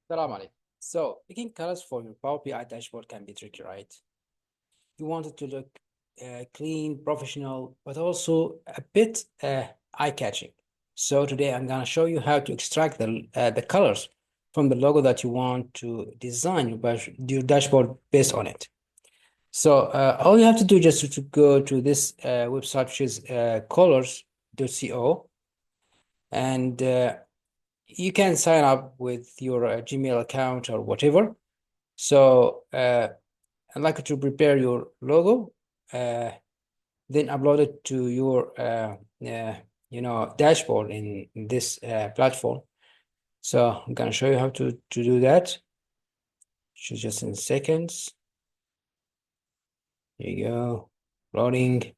Salam alaikum. So, picking colors for your Power BI dashboard can be tricky, right? You want it to look clean, professional, but also a bit eye-catching. So today I'm going to show you how to extract the colors from the logo that you want to design your dashboard based on it. So all you have to do just to go to this website, which is colors.co, and you can sign up with your Gmail account or whatever. So I'd like you to prepare your logo, then upload it to your dashboard in this platform. So I'm gonna show you how to do that. Just in seconds. Here you go. Loading.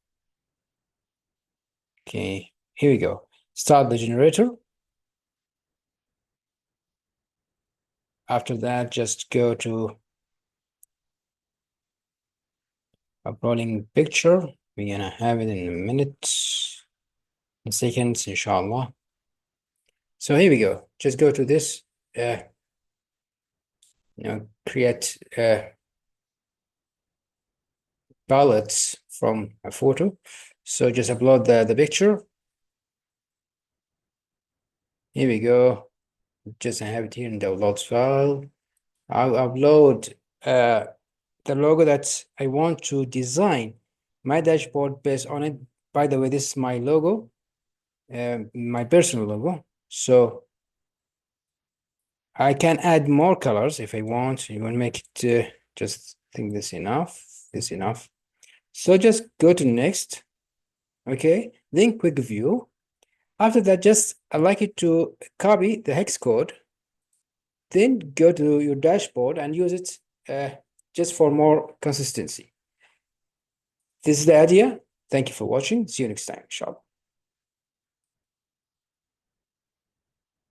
Okay, here we go. Start the generator. After that, just go to uploading picture. We're gonna have it in a minute, in seconds, inshallah. So here we go. Just go to this, create palettes from a photo. So just upload the picture. Here we go. Just have it here in the downloads file. I'll upload the logo that I want to design my dashboard based on it. By the way, this is my logo, my personal logo. So I can add more colors if I want. You want to make it just think this enough. This enough. So just go to next. Okay, then quick view. After that, just I'd like you to copy the hex code, then go to your dashboard and use it just for more consistency. This is the idea. Thank you for watching. See you next time, inshallah.